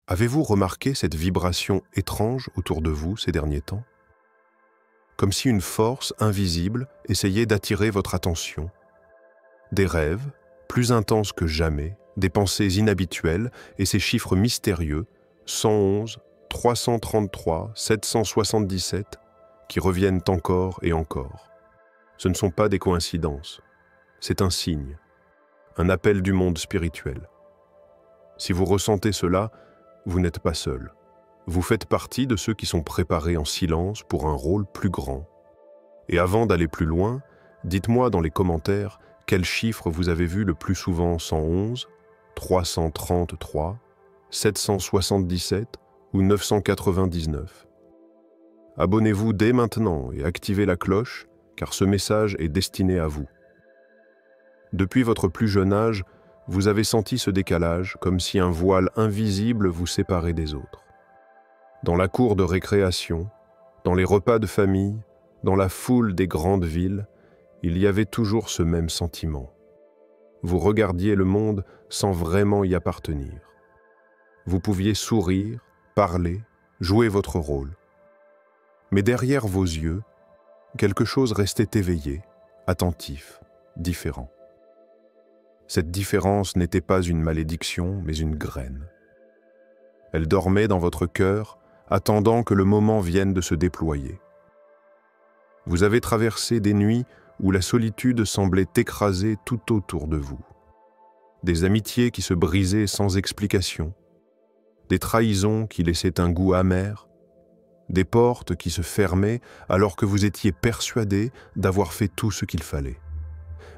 Avez-vous remarqué cette vibration étrange autour de vous ces derniers temps? Comme si une force invisible essayait d'attirer votre attention. Des rêves, plus intenses que jamais, des pensées inhabituelles et ces chiffres mystérieux, 111, 333, 777, qui reviennent encore et encore. Ce ne sont pas des coïncidences, c'est un signe, un appel du monde spirituel. Si vous ressentez cela, vous n'êtes pas seul. Vous faites partie de ceux qui sont préparés en silence pour un rôle plus grand. Et avant d'aller plus loin, dites-moi dans les commentaires quel chiffre vous avez vu le plus souvent, 111, 333, 777 ou 999. Abonnez-vous dès maintenant et activez la cloche, car ce message est destiné à vous. Depuis votre plus jeune âge, vous avez senti ce décalage comme si un voile invisible vous séparait des autres. Dans la cour de récréation, dans les repas de famille, dans la foule des grandes villes, il y avait toujours ce même sentiment. Vous regardiez le monde sans vraiment y appartenir. Vous pouviez sourire, parler, jouer votre rôle. Mais derrière vos yeux, quelque chose restait éveillé, attentif, différent. Cette différence n'était pas une malédiction, mais une graine. Elle dormait dans votre cœur, attendant que le moment vienne de se déployer. Vous avez traversé des nuits où la solitude semblait écraser tout autour de vous. Des amitiés qui se brisaient sans explication, des trahisons qui laissaient un goût amer, des portes qui se fermaient alors que vous étiez persuadé d'avoir fait tout ce qu'il fallait.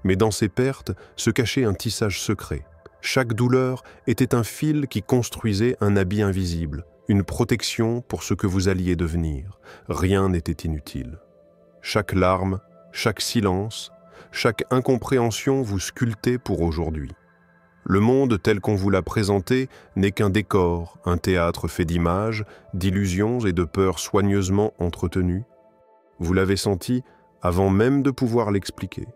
Mais dans ces pertes se cachait un tissage secret. Chaque douleur était un fil qui construisait un habit invisible, une protection pour ce que vous alliez devenir. Rien n'était inutile. Chaque larme, chaque silence, chaque incompréhension vous sculptait pour aujourd'hui. Le monde tel qu'on vous l'a présenté n'est qu'un décor, un théâtre fait d'images, d'illusions et de peurs soigneusement entretenues. Vous l'avez senti avant même de pouvoir l'expliquer.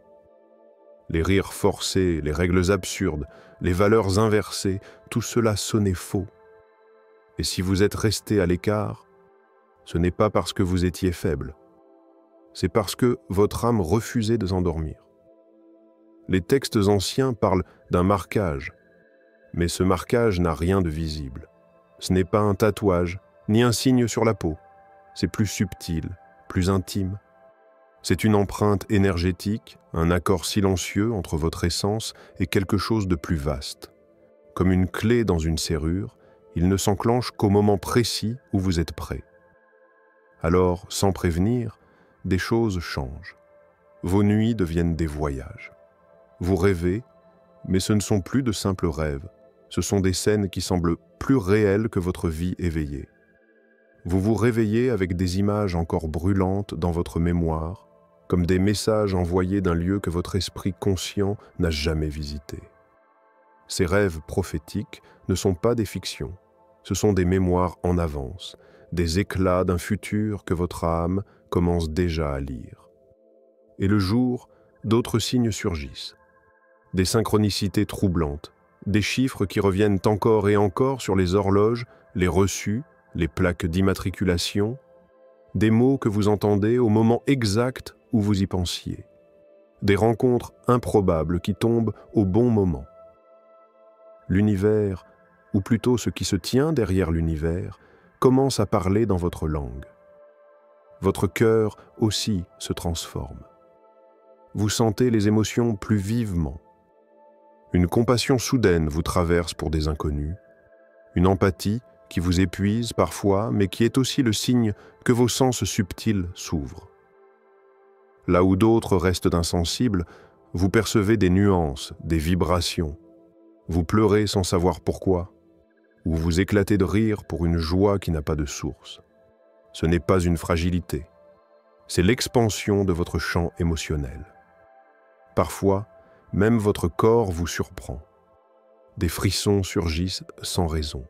Les rires forcés, les règles absurdes, les valeurs inversées, tout cela sonnait faux. Et si vous êtes resté à l'écart, ce n'est pas parce que vous étiez faible. C'est parce que votre âme refusait de s'endormir. Les textes anciens parlent d'un marquage, mais ce marquage n'a rien de visible. Ce n'est pas un tatouage, ni un signe sur la peau. C'est plus subtil, plus intime. C'est une empreinte énergétique, un accord silencieux entre votre essence et quelque chose de plus vaste. Comme une clé dans une serrure, il ne s'enclenche qu'au moment précis où vous êtes prêt. Alors, sans prévenir, des choses changent. Vos nuits deviennent des voyages. Vous rêvez, mais ce ne sont plus de simples rêves. Ce sont des scènes qui semblent plus réelles que votre vie éveillée. Vous vous réveillez avec des images encore brûlantes dans votre mémoire, comme des messages envoyés d'un lieu que votre esprit conscient n'a jamais visité. Ces rêves prophétiques ne sont pas des fictions, ce sont des mémoires en avance, des éclats d'un futur que votre âme commence déjà à lire. Et le jour, d'autres signes surgissent. Des synchronicités troublantes, des chiffres qui reviennent encore et encore sur les horloges, les reçus, les plaques d'immatriculation, des mots que vous entendez au moment exact où vous y pensiez, des rencontres improbables qui tombent au bon moment. L'univers, ou plutôt ce qui se tient derrière l'univers, commence à parler dans votre langue. Votre cœur aussi se transforme. Vous sentez les émotions plus vivement. Une compassion soudaine vous traverse pour des inconnus, une empathie qui vous épuise parfois, mais qui est aussi le signe que vos sens subtils s'ouvrent. Là où d'autres restent insensibles, vous percevez des nuances, des vibrations. Vous pleurez sans savoir pourquoi, ou vous éclatez de rire pour une joie qui n'a pas de source. Ce n'est pas une fragilité, c'est l'expansion de votre champ émotionnel. Parfois, même votre corps vous surprend. Des frissons surgissent sans raison.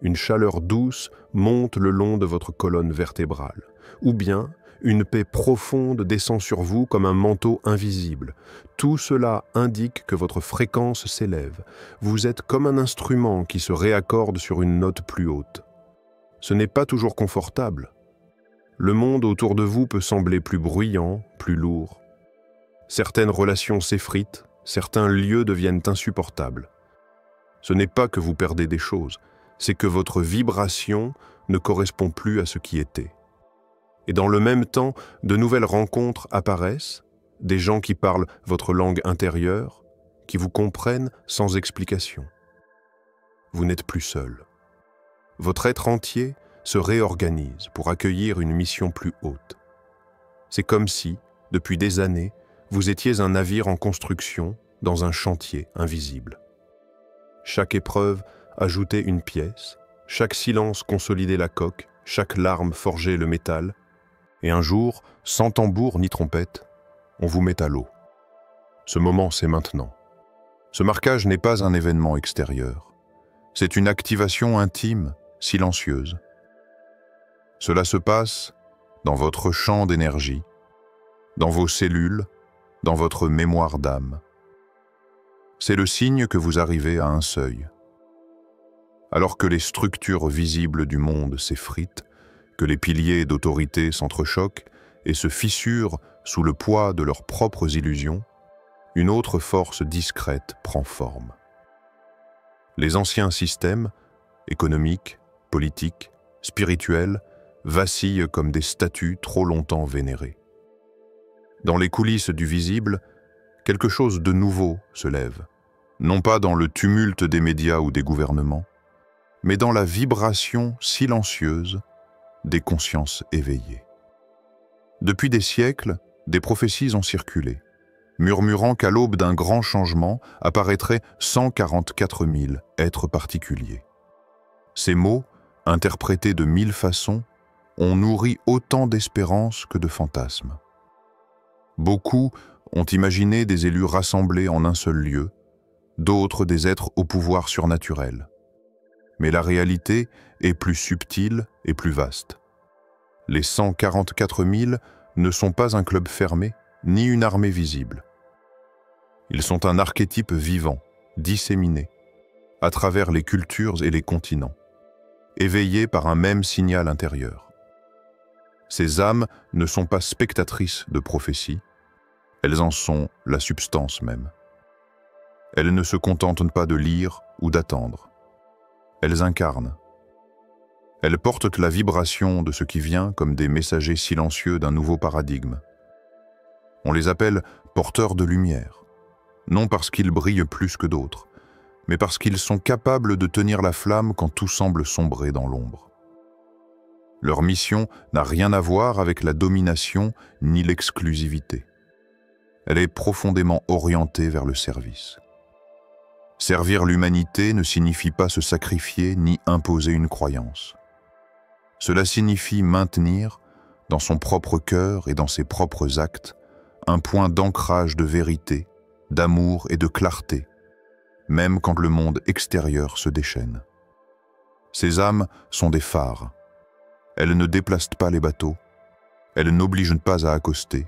Une chaleur douce monte le long de votre colonne vertébrale. Ou bien, une paix profonde descend sur vous comme un manteau invisible. Tout cela indique que votre fréquence s'élève. Vous êtes comme un instrument qui se réaccorde sur une note plus haute. Ce n'est pas toujours confortable. Le monde autour de vous peut sembler plus bruyant, plus lourd. Certaines relations s'effritent, certains lieux deviennent insupportables. Ce n'est pas que vous perdez des choses, c'est que votre vibration ne correspond plus à ce qui était. Et dans le même temps, de nouvelles rencontres apparaissent, des gens qui parlent votre langue intérieure, qui vous comprennent sans explication. Vous n'êtes plus seul. Votre être entier se réorganise pour accueillir une mission plus haute. C'est comme si, depuis des années, vous étiez un navire en construction dans un chantier invisible. Chaque épreuve ajoutait une pièce, chaque silence consolidait la coque, chaque larme forgeait le métal, et un jour, sans tambour ni trompette, on vous met à l'eau. Ce moment, c'est maintenant. Ce marquage n'est pas un événement extérieur. C'est une activation intime, silencieuse. Cela se passe dans votre champ d'énergie, dans vos cellules, dans votre mémoire d'âme. C'est le signe que vous arrivez à un seuil. Alors que les structures visibles du monde s'effritent, que les piliers d'autorité s'entrechoquent et se fissurent sous le poids de leurs propres illusions, une autre force discrète prend forme. Les anciens systèmes, économiques, politiques, spirituels, vacillent comme des statues trop longtemps vénérées. Dans les coulisses du visible, quelque chose de nouveau se lève, non pas dans le tumulte des médias ou des gouvernements, mais dans la vibration silencieuse des consciences éveillées. Depuis des siècles, des prophéties ont circulé, murmurant qu'à l'aube d'un grand changement apparaîtraient 144 000 êtres particuliers. Ces mots, interprétés de 1000 façons, ont nourri autant d'espérances que de fantasmes. Beaucoup ont imaginé des élus rassemblés en un seul lieu, d'autres des êtres au pouvoir surnaturel. Mais la réalité est plus subtile et plus vaste. Les 144 000 ne sont pas un club fermé, ni une armée visible. Ils sont un archétype vivant, disséminé, à travers les cultures et les continents, éveillés par un même signal intérieur. Ces âmes ne sont pas spectatrices de prophéties, elles en sont la substance même. Elles ne se contentent pas de lire ou d'attendre. Elles incarnent. Elles portent la vibration de ce qui vient comme des messagers silencieux d'un nouveau paradigme. On les appelle porteurs de lumière, non parce qu'ils brillent plus que d'autres, mais parce qu'ils sont capables de tenir la flamme quand tout semble sombrer dans l'ombre. Leur mission n'a rien à voir avec la domination ni l'exclusivité. Elle est profondément orientée vers le service. Servir l'humanité ne signifie pas se sacrifier ni imposer une croyance. Cela signifie maintenir, dans son propre cœur et dans ses propres actes, un point d'ancrage de vérité, d'amour et de clarté, même quand le monde extérieur se déchaîne. Ces âmes sont des phares. Elles ne déplacent pas les bateaux, elles n'obligent pas à accoster,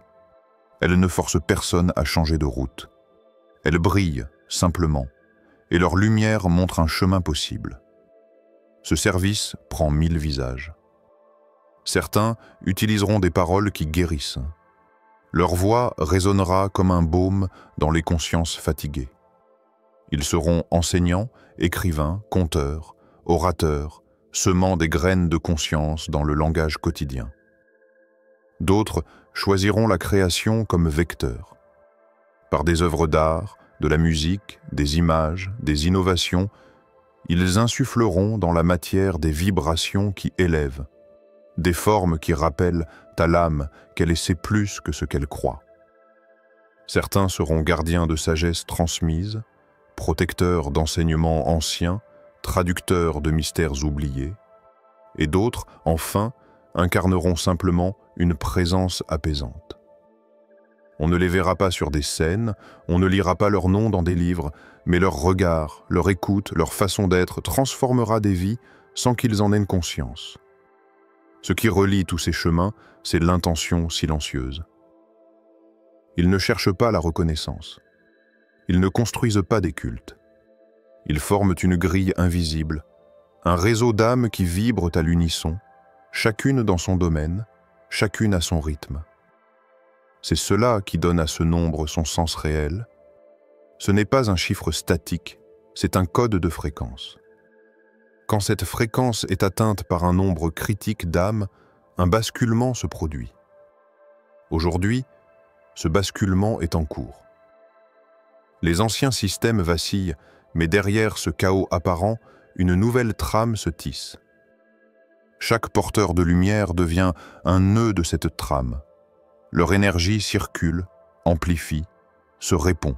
elles ne forcent personne à changer de route. Elles brillent, simplement, et leur lumière montre un chemin possible. Ce service prend 1000 visages. Certains utiliseront des paroles qui guérissent. Leur voix résonnera comme un baume dans les consciences fatiguées. Ils seront enseignants, écrivains, conteurs, orateurs, semant des graines de conscience dans le langage quotidien. D'autres choisiront la création comme vecteur. Par des œuvres d'art, de la musique, des images, des innovations, ils insuffleront dans la matière des vibrations qui élèvent, des formes qui rappellent à l'âme qu'elle sait plus que ce qu'elle croit. Certains seront gardiens de sagesse transmise, protecteurs d'enseignements anciens, traducteurs de mystères oubliés, et d'autres, enfin, incarneront simplement une présence apaisante. On ne les verra pas sur des scènes, on ne lira pas leurs noms dans des livres, mais leur regard, leur écoute, leur façon d'être transformera des vies sans qu'ils en aient conscience. Ce qui relie tous ces chemins, c'est l'intention silencieuse. Ils ne cherchent pas la reconnaissance. Ils ne construisent pas des cultes. Ils forment une grille invisible, un réseau d'âmes qui vibrent à l'unisson, chacune dans son domaine, chacune à son rythme. C'est cela qui donne à ce nombre son sens réel. Ce n'est pas un chiffre statique, c'est un code de fréquence. Quand cette fréquence est atteinte par un nombre critique d'âmes, un basculement se produit. Aujourd'hui, ce basculement est en cours. Les anciens systèmes vacillent, mais derrière ce chaos apparent, une nouvelle trame se tisse. Chaque porteur de lumière devient un nœud de cette trame. Leur énergie circule, amplifie, se répond.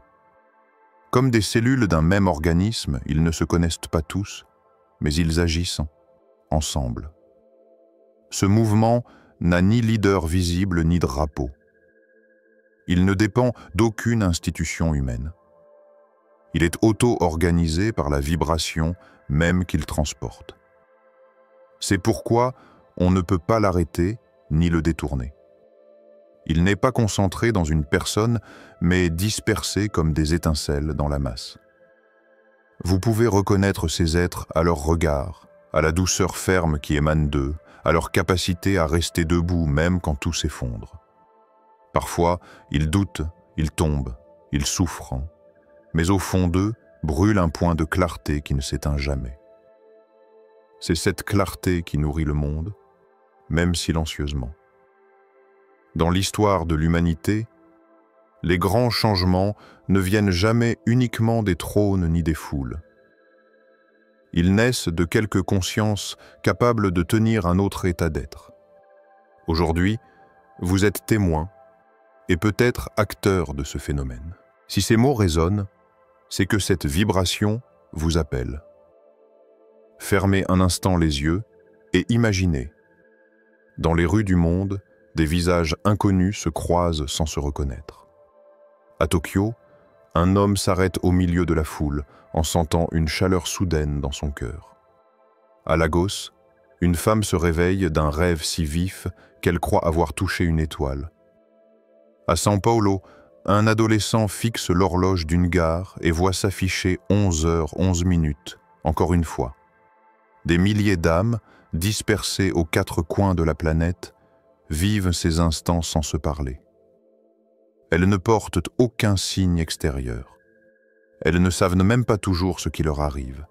Comme des cellules d'un même organisme, ils ne se connaissent pas tous, mais ils agissent ensemble. Ce mouvement n'a ni leader visible ni drapeau. Il ne dépend d'aucune institution humaine. Il est auto-organisé par la vibration même qu'il transporte. C'est pourquoi on ne peut pas l'arrêter ni le détourner. Il n'est pas concentré dans une personne, mais dispersé comme des étincelles dans la masse. Vous pouvez reconnaître ces êtres à leur regard, à la douceur ferme qui émane d'eux, à leur capacité à rester debout même quand tout s'effondre. Parfois, ils doutent, ils tombent, ils souffrent, mais au fond d'eux brûle un point de clarté qui ne s'éteint jamais. C'est cette clarté qui nourrit le monde, même silencieusement. Dans l'histoire de l'humanité, les grands changements ne viennent jamais uniquement des trônes ni des foules. Ils naissent de quelques consciences capables de tenir un autre état d'être. Aujourd'hui, vous êtes témoin et peut-être acteur de ce phénomène. Si ces mots résonnent, c'est que cette vibration vous appelle. Fermez un instant les yeux et imaginez. Dans les rues du monde, des visages inconnus se croisent sans se reconnaître. À Tokyo, un homme s'arrête au milieu de la foule en sentant une chaleur soudaine dans son cœur. À Lagos, une femme se réveille d'un rêve si vif qu'elle croit avoir touché une étoile. À São Paulo, un adolescent fixe l'horloge d'une gare et voit s'afficher 11h11, encore une fois. Des milliers d'âmes, dispersées aux quatre coins de la planète, vivent ces instants sans se parler. Elles ne portent aucun signe extérieur. Elles ne savent même pas toujours ce qui leur arrive.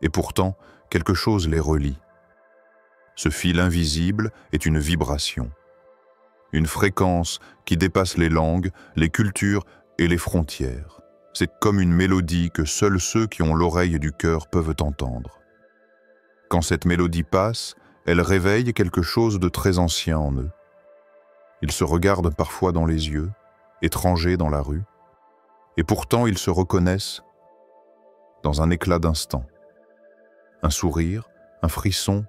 Et pourtant, quelque chose les relie. Ce fil invisible est une vibration. Une fréquence qui dépasse les langues, les cultures et les frontières. C'est comme une mélodie que seuls ceux qui ont l'oreille du cœur peuvent entendre. Quand cette mélodie passe, elle réveille quelque chose de très ancien en eux. Ils se regardent parfois dans les yeux, étrangers dans la rue, et pourtant ils se reconnaissent dans un éclat d'instant. Un sourire, un frisson,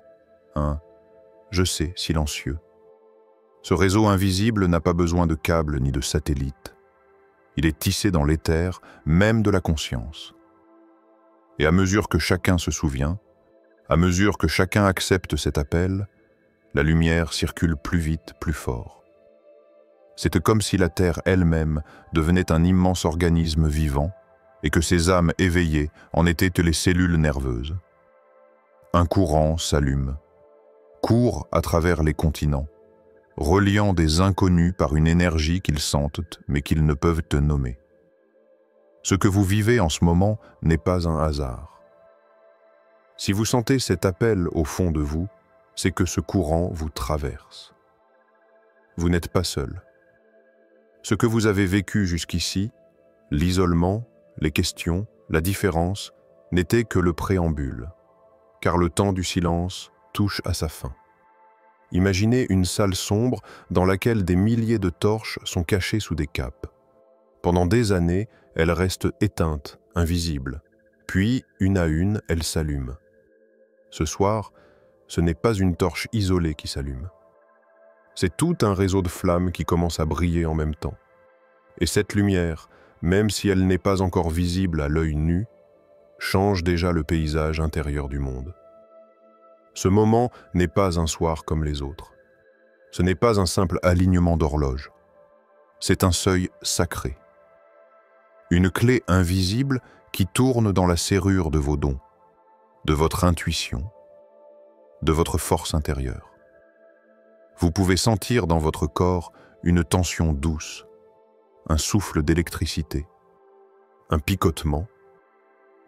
un « je sais » silencieux. Ce réseau invisible n'a pas besoin de câbles ni de satellites. Il est tissé dans l'éther, même de la conscience. Et à mesure que chacun se souvient, à mesure que chacun accepte cet appel, la lumière circule plus vite, plus fort. C'est comme si la Terre elle-même devenait un immense organisme vivant et que ses âmes éveillées en étaient les cellules nerveuses. Un courant s'allume, court à travers les continents, reliant des inconnus par une énergie qu'ils sentent mais qu'ils ne peuvent te nommer. Ce que vous vivez en ce moment n'est pas un hasard. Si vous sentez cet appel au fond de vous, c'est que ce courant vous traverse. Vous n'êtes pas seul. Ce que vous avez vécu jusqu'ici, l'isolement, les questions, la différence, n'était que le préambule, car le temps du silence touche à sa fin. Imaginez une salle sombre dans laquelle des milliers de torches sont cachées sous des capes. Pendant des années, elles restent éteintes, invisibles. Puis, une à une, elles s'allument. Ce soir, ce n'est pas une torche isolée qui s'allume. C'est tout un réseau de flammes qui commence à briller en même temps. Et cette lumière, même si elle n'est pas encore visible à l'œil nu, change déjà le paysage intérieur du monde. Ce moment n'est pas un soir comme les autres. Ce n'est pas un simple alignement d'horloge. C'est un seuil sacré. Une clé invisible qui tourne dans la serrure de vos dons, de votre intuition, de votre force intérieure. Vous pouvez sentir dans votre corps une tension douce, un souffle d'électricité, un picotement,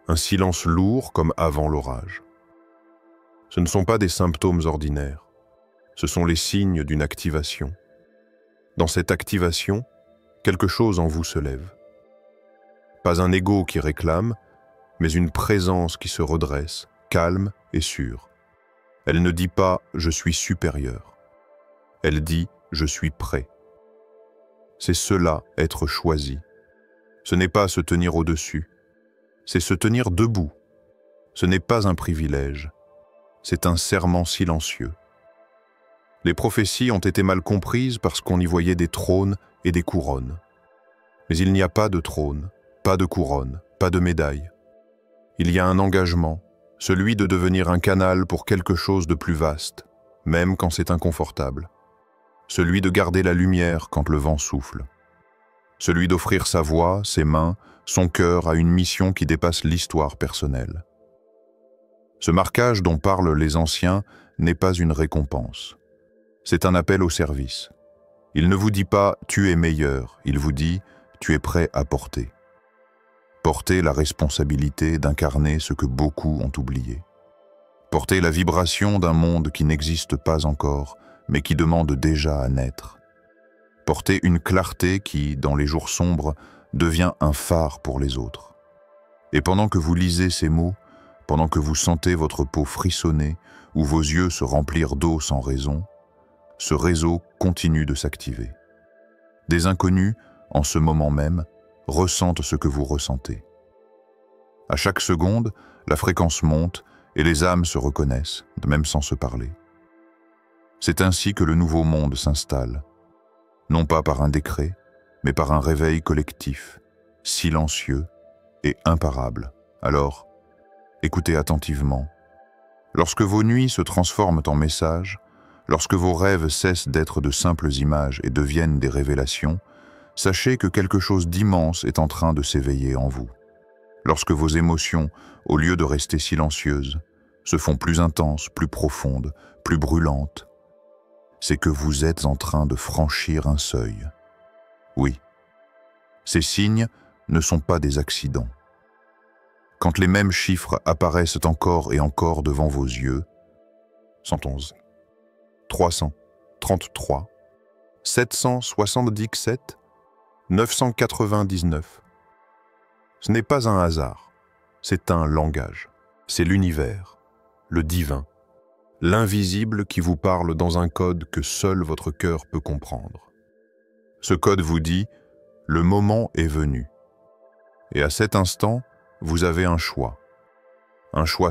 un silence lourd comme avant l'orage. Ce ne sont pas des symptômes ordinaires, ce sont les signes d'une activation. Dans cette activation, quelque chose en vous se lève. Pas un ego qui réclame, mais une présence qui se redresse, calme et sûre. Elle ne dit pas « je suis supérieur ». Elle dit « je suis prêt ». C'est cela, être choisi. Ce n'est pas se tenir au-dessus, c'est se tenir debout. Ce n'est pas un privilège, c'est un serment silencieux. Les prophéties ont été mal comprises parce qu'on y voyait des trônes et des couronnes. Mais il n'y a pas de trône, pas de couronne, pas de médaille. Il y a un engagement, celui de devenir un canal pour quelque chose de plus vaste, même quand c'est inconfortable. Celui de garder la lumière quand le vent souffle. Celui d'offrir sa voix, ses mains, son cœur à une mission qui dépasse l'histoire personnelle. Ce marquage dont parlent les anciens n'est pas une récompense. C'est un appel au service. Il ne vous dit pas « tu es meilleur », il vous dit « tu es prêt à porter ». Porter la responsabilité d'incarner ce que beaucoup ont oublié. Porter la vibration d'un monde qui n'existe pas encore, mais qui demande déjà à naître. Porter une clarté qui, dans les jours sombres, devient un phare pour les autres. Et pendant que vous lisez ces mots, pendant que vous sentez votre peau frissonner ou vos yeux se remplir d'eau sans raison, ce réseau continue de s'activer. Des inconnus, en ce moment même, ressentent ce que vous ressentez. À chaque seconde, la fréquence monte et les âmes se reconnaissent, même sans se parler. C'est ainsi que le nouveau monde s'installe, non pas par un décret, mais par un réveil collectif, silencieux et imparable. Alors, écoutez attentivement. Lorsque vos nuits se transforment en messages, lorsque vos rêves cessent d'être de simples images et deviennent des révélations, sachez que quelque chose d'immense est en train de s'éveiller en vous. Lorsque vos émotions, au lieu de rester silencieuses, se font plus intenses, plus profondes, plus brûlantes, c'est que vous êtes en train de franchir un seuil. Oui, ces signes ne sont pas des accidents. Quand les mêmes chiffres apparaissent encore et encore devant vos yeux, 111, 333, 777, 999, ce n'est pas un hasard, c'est un langage, c'est l'univers, le divin, l'invisible qui vous parle dans un code que seul votre cœur peut comprendre. Ce code vous dit « le moment est venu ». Et à cet instant, vous avez un choix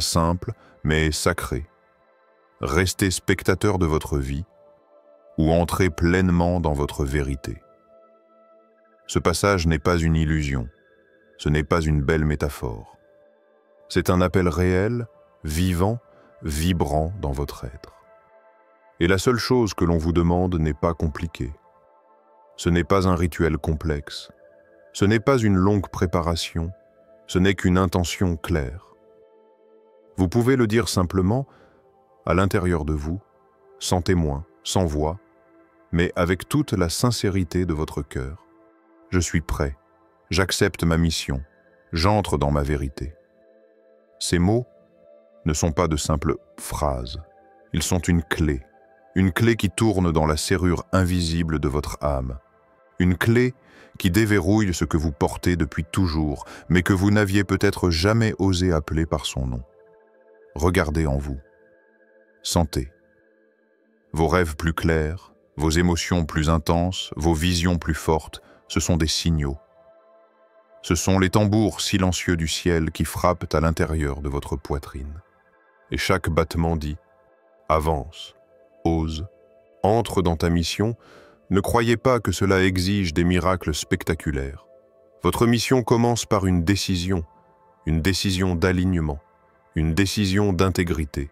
simple mais sacré. Rester spectateur de votre vie ou entrer pleinement dans votre vérité. Ce passage n'est pas une illusion, ce n'est pas une belle métaphore. C'est un appel réel, vivant, vibrant dans votre être. Et la seule chose que l'on vous demande n'est pas compliquée. Ce n'est pas un rituel complexe. Ce n'est pas une longue préparation. Ce n'est qu'une intention claire. Vous pouvez le dire simplement, à l'intérieur de vous, sans témoin, sans voix, mais avec toute la sincérité de votre cœur. Je suis prêt. J'accepte ma mission. J'entre dans ma vérité. Ces mots ne sont pas de simples phrases. Ils sont une clé qui tourne dans la serrure invisible de votre âme. Une clé qui déverrouille ce que vous portez depuis toujours, mais que vous n'aviez peut-être jamais osé appeler par son nom. Regardez en vous. Sentez. Vos rêves plus clairs, vos émotions plus intenses, vos visions plus fortes, ce sont des signaux. Ce sont les tambours silencieux du ciel qui frappent à l'intérieur de votre poitrine. Et chaque battement dit « Avance, ose, entre dans ta mission ». Ne croyez pas que cela exige des miracles spectaculaires. Votre mission commence par une décision d'alignement, une décision d'intégrité,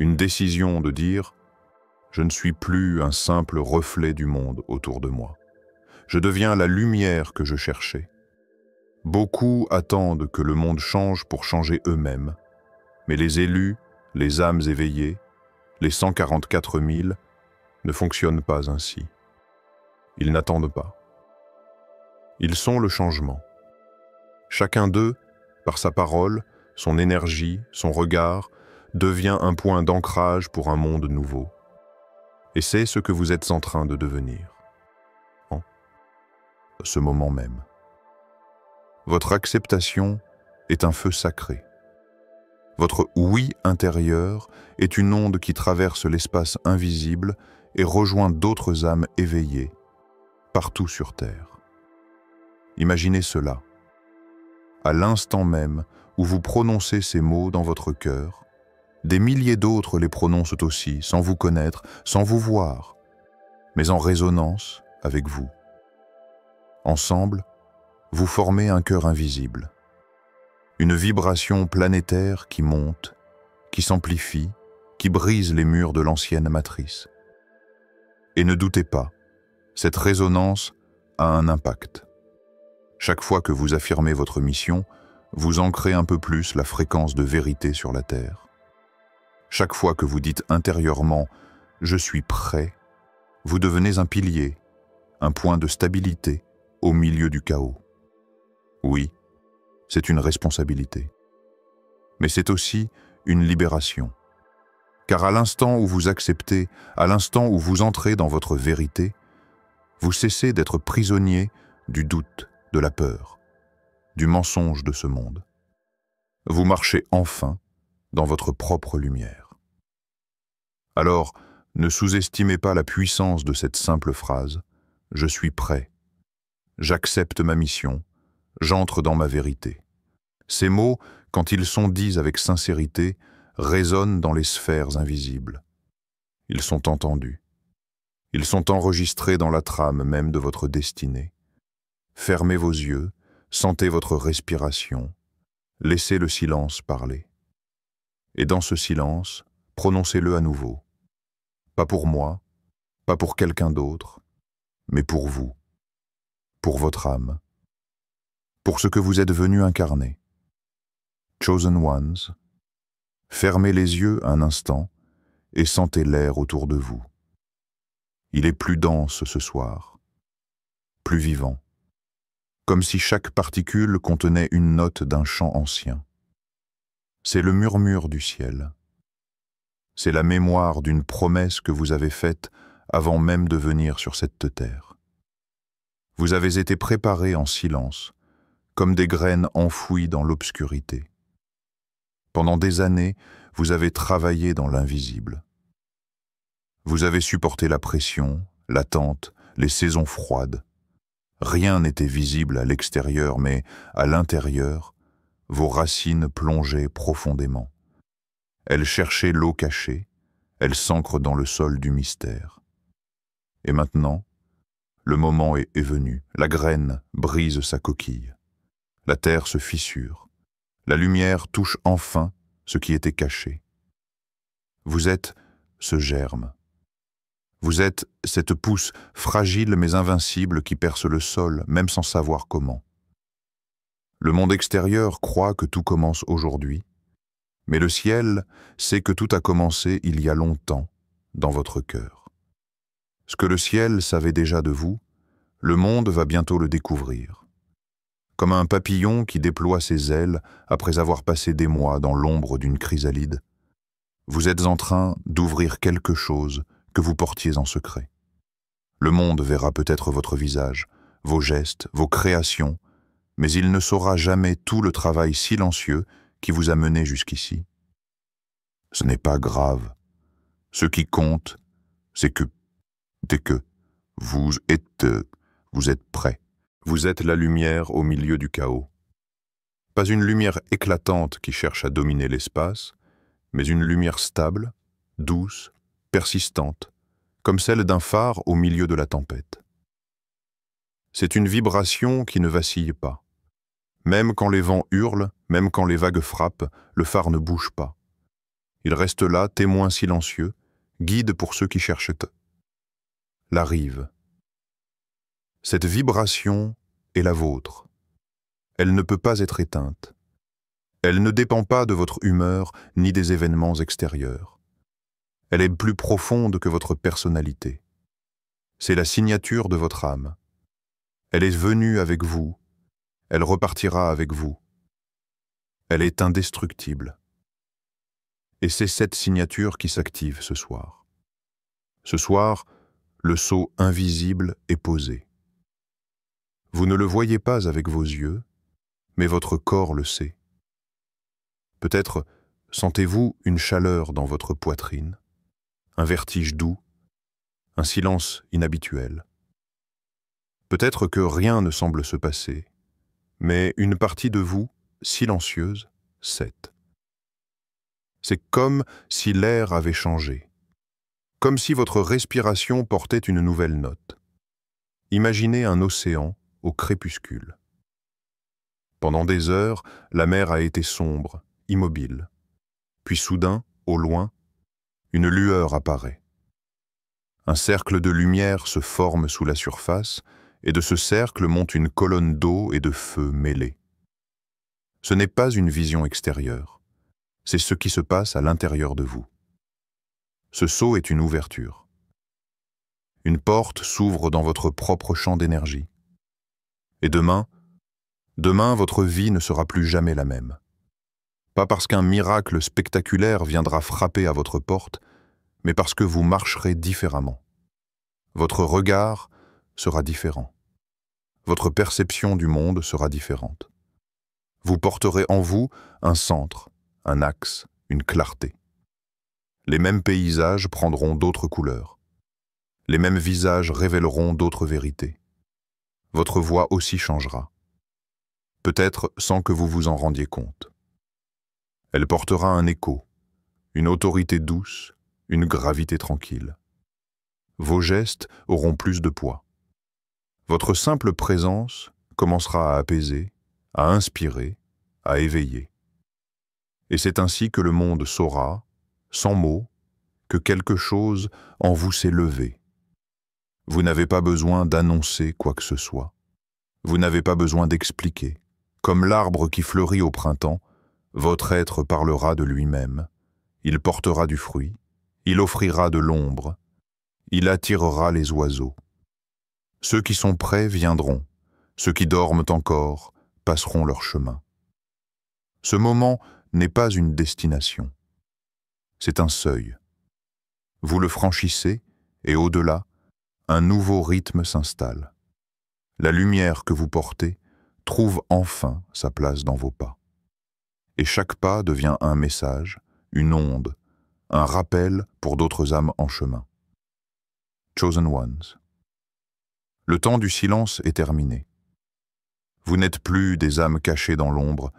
Une décision de dire « Je ne suis plus un simple reflet du monde autour de moi. Je deviens la lumière que je cherchais. » Beaucoup attendent que le monde change pour changer eux-mêmes, mais les élus, les âmes éveillées, les 144 000, ne fonctionnent pas ainsi. Ils n'attendent pas. Ils sont le changement. Chacun d'eux, par sa parole, son énergie, son regard, devient un point d'ancrage pour un monde nouveau. Et c'est ce que vous êtes en train de devenir, en ce moment même. Votre acceptation est un feu sacré. Votre oui intérieur est une onde qui traverse l'espace invisible et rejoint d'autres âmes éveillées, partout sur Terre. Imaginez cela. À l'instant même où vous prononcez ces mots dans votre cœur, des milliers d'autres les prononcent aussi, sans vous connaître, sans vous voir, mais en résonance avec vous. Ensemble, vous formez un cœur invisible, une vibration planétaire qui monte, qui s'amplifie, qui brise les murs de l'ancienne matrice. Et ne doutez pas, cette résonance a un impact. Chaque fois que vous affirmez votre mission, vous ancrez un peu plus la fréquence de vérité sur la Terre. Chaque fois que vous dites intérieurement « Je suis prêt », vous devenez un pilier, un point de stabilité au milieu du chaos. Oui, c'est une responsabilité. Mais c'est aussi une libération. Car à l'instant où vous acceptez, à l'instant où vous entrez dans votre vérité, vous cessez d'être prisonnier du doute, de la peur, du mensonge de ce monde. Vous marchez enfin dans votre propre lumière. Alors, ne sous-estimez pas la puissance de cette simple phrase « Je suis prêt ». J'accepte ma mission, j'entre dans ma vérité. Ces mots, quand ils sont dits avec sincérité, résonnent dans les sphères invisibles. Ils sont entendus. Ils sont enregistrés dans la trame même de votre destinée. Fermez vos yeux, sentez votre respiration, laissez le silence parler. Et dans ce silence, prononcez-le à nouveau. Pas pour moi, pas pour quelqu'un d'autre, mais pour vous, pour votre âme, pour ce que vous êtes venu incarner. Chosen Ones, fermez les yeux un instant et sentez l'air autour de vous. Il est plus dense ce soir, plus vivant, comme si chaque particule contenait une note d'un chant ancien. C'est le murmure du ciel. C'est la mémoire d'une promesse que vous avez faite avant même de venir sur cette terre. Vous avez été préparés en silence, comme des graines enfouies dans l'obscurité. Pendant des années, vous avez travaillé dans l'invisible. Vous avez supporté la pression, l'attente, les saisons froides. Rien n'était visible à l'extérieur, mais à l'intérieur, vos racines plongeaient profondément. Elles cherchaient l'eau cachée, elles s'ancrent dans le sol du mystère. Et maintenant, le moment est venu, la graine brise sa coquille. La terre se fissure, la lumière touche enfin ce qui était caché. Vous êtes ce germe. Vous êtes cette pousse fragile mais invincible qui perce le sol, même sans savoir comment. Le monde extérieur croit que tout commence aujourd'hui, mais le ciel sait que tout a commencé il y a longtemps dans votre cœur. Ce que le ciel savait déjà de vous, le monde va bientôt le découvrir. Comme un papillon qui déploie ses ailes après avoir passé des mois dans l'ombre d'une chrysalide, vous êtes en train d'ouvrir quelque chose que vous portiez en secret. Le monde verra peut-être votre visage, vos gestes, vos créations, mais il ne saura jamais tout le travail silencieux qui vous a mené jusqu'ici. Ce n'est pas grave. Ce qui compte, c'est que vous êtes prêt. Vous êtes la lumière au milieu du chaos. Pas une lumière éclatante qui cherche à dominer l'espace, mais une lumière stable, douce, persistante, comme celle d'un phare au milieu de la tempête. C'est une vibration qui ne vacille pas. Même quand les vents hurlent, même quand les vagues frappent, le phare ne bouge pas. Il reste là, témoin silencieux, guide pour ceux qui cherchent la rive. Cette vibration est la vôtre. Elle ne peut pas être éteinte. Elle ne dépend pas de votre humeur ni des événements extérieurs. Elle est plus profonde que votre personnalité. C'est la signature de votre âme. Elle est venue avec vous. Elle repartira avec vous. Elle est indestructible. Et c'est cette signature qui s'active ce soir. Ce soir, le sceau invisible est posé. Vous ne le voyez pas avec vos yeux, mais votre corps le sait. Peut-être sentez-vous une chaleur dans votre poitrine, un vertige doux, un silence inhabituel. Peut-être que rien ne semble se passer, mais une partie de vous, silencieuse, sait. C'est comme si l'air avait changé, comme si votre respiration portait une nouvelle note. Imaginez un océan au crépuscule. Pendant des heures, la mer a été sombre, immobile. Puis soudain, au loin, une lueur apparaît. Un cercle de lumière se forme sous la surface, et de ce cercle monte une colonne d'eau et de feu mêlés. Ce n'est pas une vision extérieure, c'est ce qui se passe à l'intérieur de vous. Ce saut est une ouverture. Une porte s'ouvre dans votre propre champ d'énergie. Et demain, votre vie ne sera plus jamais la même. Pas parce qu'un miracle spectaculaire viendra frapper à votre porte, mais parce que vous marcherez différemment. Votre regard sera différent. Votre perception du monde sera différente. Vous porterez en vous un centre, un axe, une clarté. Les mêmes paysages prendront d'autres couleurs. Les mêmes visages révéleront d'autres vérités. Votre voix aussi changera. Peut-être sans que vous vous en rendiez compte. Elle portera un écho, une autorité douce, une gravité tranquille. Vos gestes auront plus de poids. Votre simple présence commencera à apaiser, à inspirer, à éveiller. Et c'est ainsi que le monde saura, sans mots, que quelque chose en vous s'est levé. Vous n'avez pas besoin d'annoncer quoi que ce soit. Vous n'avez pas besoin d'expliquer. Comme l'arbre qui fleurit au printemps, votre être parlera de lui-même. Il portera du fruit. Il offrira de l'ombre. Il attirera les oiseaux. Ceux qui sont prêts viendront. Ceux qui dorment encore passeront leur chemin. Ce moment n'est pas une destination. C'est un seuil. Vous le franchissez et au-delà, un nouveau rythme s'installe. La lumière que vous portez trouve enfin sa place dans vos pas. Et chaque pas devient un message, une onde, un rappel pour d'autres âmes en chemin. Chosen Ones. Le temps du silence est terminé. Vous n'êtes plus des âmes cachées dans l'ombre,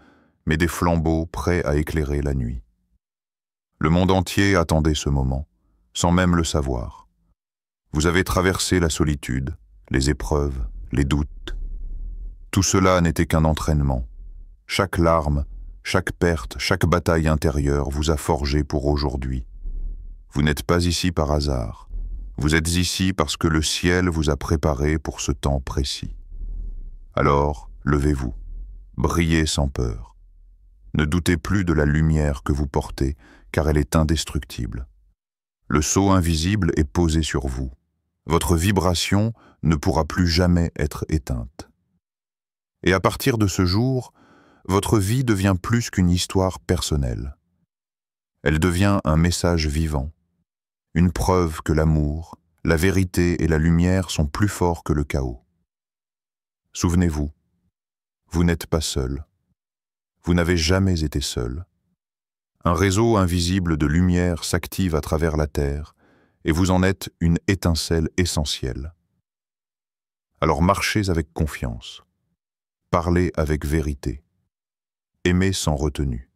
mais des flambeaux prêts à éclairer la nuit. Le monde entier attendait ce moment, sans même le savoir. Vous avez traversé la solitude, les épreuves, les doutes. Tout cela n'était qu'un entraînement. Chaque larme, chaque perte, chaque bataille intérieure vous a forgé pour aujourd'hui. Vous n'êtes pas ici par hasard. Vous êtes ici parce que le ciel vous a préparé pour ce temps précis. Alors, levez-vous, brillez sans peur. Ne doutez plus de la lumière que vous portez, car elle est indestructible. Le sceau invisible est posé sur vous. Votre vibration ne pourra plus jamais être éteinte. Et à partir de ce jour, votre vie devient plus qu'une histoire personnelle. Elle devient un message vivant, une preuve que l'amour, la vérité et la lumière sont plus forts que le chaos. Souvenez-vous, vous n'êtes pas seul. Vous n'avez jamais été seul. Un réseau invisible de lumière s'active à travers la Terre et vous en êtes une étincelle essentielle. Alors marchez avec confiance. Parlez avec vérité. Aimez sans retenue.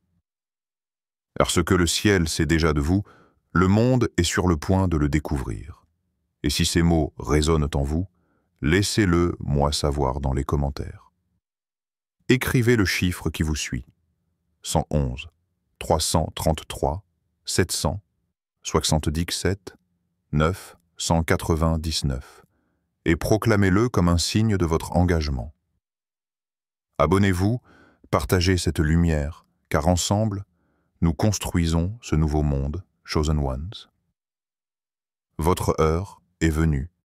Parce que le ciel sait déjà de vous, le monde est sur le point de le découvrir. Et si ces mots résonnent en vous, laissez-le moi savoir dans les commentaires. Écrivez le chiffre qui vous suit. 111, 333, 700 77 9 199 et proclamez-le comme un signe de votre engagement. Abonnez-vous, partagez cette lumière, car ensemble, nous construisons ce nouveau monde, Chosen Ones. Votre heure est venue.